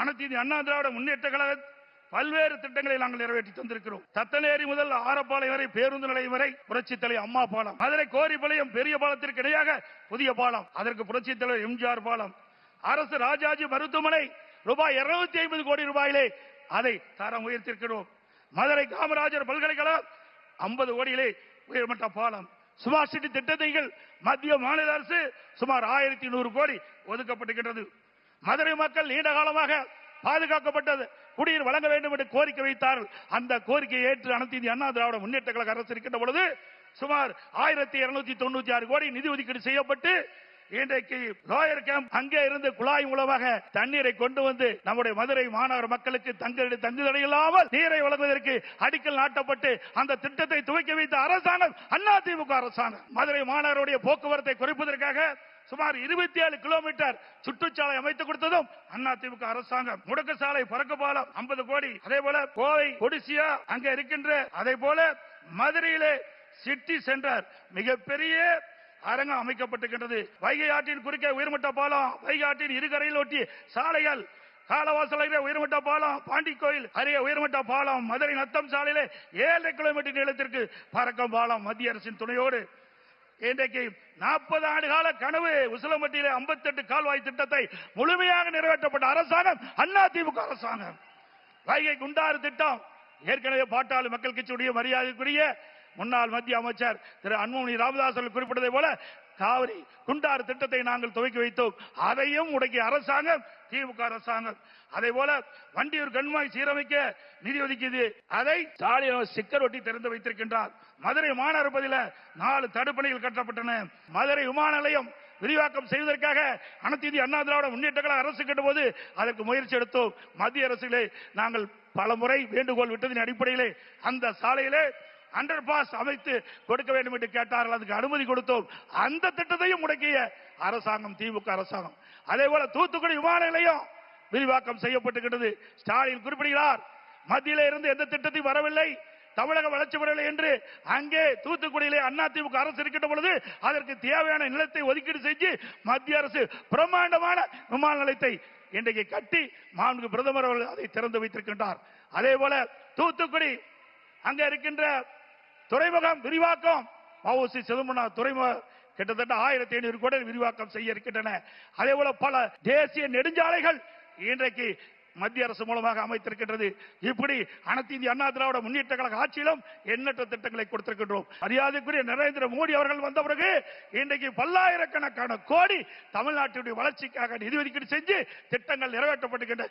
அனைத்து இந்திய அண்ணா திராவிட முன்னேற்ற கழக பல்வேறு திட்டங்களை நாங்கள் நிறைவேற்றி தந்திருக்கிறோம். தத்தனேரி முதல் ஆரப்பாளையம் வரை பேருந்து நிலையம் வரை புரட்சித் தலைவர் அம்மா பாலம், மதுரை கோரிப்பாளையம் பெரிய பாலத்திற்கு இடையாக புதிய பாலம், அதற்கு புரட்சித் தலைவர் எம்ஜிஆர் பாலம், அரசு ராஜாஜி மருத்துவமனை ரூபாய் 250 கோடி ரூபாயிலே அதை தரம் உயர்த்திருக்கிறோம். மதுரை காமராஜர் பல்கலைக்கழகம் 50 கோடியிலே உயர்மட்ட பாலம், ஸ்மார்ட் சிட்டி திட்டங்கள் மத்திய மாநில அரசு சுமார் 1100 கோடி ஒதுக்கப்பட்டிருக்கிறது. மதுரை மக்கள் நீண்ட காலமாக பாதுகாக்கப்பட்டது குடிநீர் வழங்க வேண்டும் என்று கோரிக்கை வைத்தார்கள். அந்த கோரிக்கையை ஏற்று அனைத்து இந்திய அண்ணா திராவிட முன்னேற்ற கழக அரசு இருக்கின்ற பொழுது சுமார் 1296 கோடி நிதி ஒதுக்கீடு செய்யப்பட்டு இன்றைக்கு லோயர் கேம்ப் அங்கே இருந்து குழாய் மூலமாக தண்ணீரை கொண்டு வந்து நம்முடைய மதுரை மாநகர மக்களுக்கு தங்குதடை இல்லாமல் நீரை வழங்குவதற்கு அடிக்கல் நாட்டப்பட்டு அந்த திட்டத்தை துவக்கி வைத்த அரசாங்கம் அதிமுக அரசாங்கம். மதுரை மாநகருடைய போக்குவரத்தை குறைப்பதற்காக சுமார் 27 கிலோமீட்டர் சுற்றுச்சாலை அமைத்து கொடுத்ததும் அதிமுக அரசாங்கம். முடக்கு சாலை பறக்க பாலம் 50 கோடி, அதே போல கோவை கொடிசியா அங்கே இருக்கின்ற, அதே போல மதுரையிலே சிட்டி சென்டர் மிகப்பெரிய அரங்கம் அமைக்கப்பட்டிருக்கின்றது. வைகை ஆற்றின் குறுக்கே உயர்மட்ட பாலம், வைகை ஆற்றின் இருகரையில் ஒட்டி சாலைகள், காலவாசல் உயர்மட்ட பாலம், பாண்டி கோயில் அருகே உயர்மட்ட பாலம், மதுரை நத்தம் சாலையிலே 7 கிலோமீட்டர் நீளத்திற்கு பறக்கும் பாலம் மத்திய அரசின் துணையோடு இன்றைக்கு 40 ஆண்டு கால கனவு உசிலம்பட்டியிலே 58 கால்வாய் திட்டத்தை முழுமையாக நிறைவேற்றப்பட்ட அரசாங்கம் அதிமுக அரசாங்கம். வைகை குண்டாறு திட்டம் ஏற்கனவே பாட்டாளி மக்கள் கட்சியுடைய மரியாதைக்குரிய முன்னாள் மத்திய அமைச்சர் திரு அன்புமணி ராமதாஸ் அவர்கள் குறிப்பிட்டதை போல காவிரி குண்டாறு திட்டத்தை நாங்கள் துவக்கி வைத்தோம். அதையும் உடைக்கிய அரசாங்கம் திமுக அரசாங்கம். அதே போல வண்டியூர் கண்மாய் சீரமைக்க நிதி ஒதுக்கியது, அதை ஸ்டாலின் ஸ்டிக்கர் ஒட்டி திறந்து வைத்திருக்கின்றார். மதுரை மாநகர பகுதியில் 4 தடுப்பணைகள் கட்டப்பட்டன. மதுரை விமான நிலையம் விரிவாக்கம் செய்வதற்காக அனைத்து இந்திய அண்ணா திராவிட முன்னேற்ற கழக அரசு கேட்டபோது அதற்கு முயற்சி எடுத்தோம். மத்திய அரசிலே நாங்கள் பல முறை வேண்டுகோள் விட்டதின் அடிப்படையிலே அந்த சாலையிலே அண்டர் பாஸ் அமைத்து கொடுக்க வேண்டும் என்று கேட்டார்கள். அதுக்கு அனுமதி கொடுத்தோம். அந்த திட்டத்தையும் முடக்கிய அரசாங்கம் திமுக அரசாங்கம். அதே போல தூத்துக்குடி விமான நிலையம் விரிவாக்கம் செய்யப்பட்டிருக்கிறது. ஸ்டாலின் குறிப்பிடுகிறார், மத்தியிலே இருந்து எந்த திட்டத்தையும் வரவில்லை, தமிழக வளர்ச்சி பெறவில்லை என்று. அங்கே தூத்துக்குடியிலே அதிமுக அரசு இருக்கின்ற பொழுது அதற்கு தேவையான நிலத்தை ஒதுக்கீடு செஞ்சு மத்திய அரசு பிரம்மாண்டமான விமான நிலையத்தை இன்றைக்கு கட்டி மாண்புமிகு பிரதமர் அவர்கள் அதை திறந்து வைத்திருக்கின்றார். அதே போல தூத்துக்குடி அங்க இருக்கின்ற துறைமுகம் விரிவாக்கம், வஉசி சிதம்பரம் துறைமுகம் கிட்டத்தட்ட 1500 கோடி விரிவாக்கம் செய்ய இருக்கின்றன. அதே போல பல தேசிய நெடுஞ்சாலைகள் இன்றைக்கு மத்திய அரசு மூலமாக அமைத்திருக்கின்றது. இப்படி அனைத்து இந்திய அண்ணா திராவிட முன்னேற்ற கழக ஆட்சியிலும் எண்ணற்ற திட்டங்களை கொடுத்திருக்கின்றோம். மரியாதைக்குரிய நரேந்திர மோடி அவர்கள் வந்த பிறகு இன்றைக்கு பல்லாயிரக்கணக்கான கோடி தமிழ்நாட்டுடைய வளர்ச்சிக்காக நிதி ஒதுக்கீடு செஞ்சு திட்டங்கள் நிறைவேற்றப்பட்டிருக்கின்றன.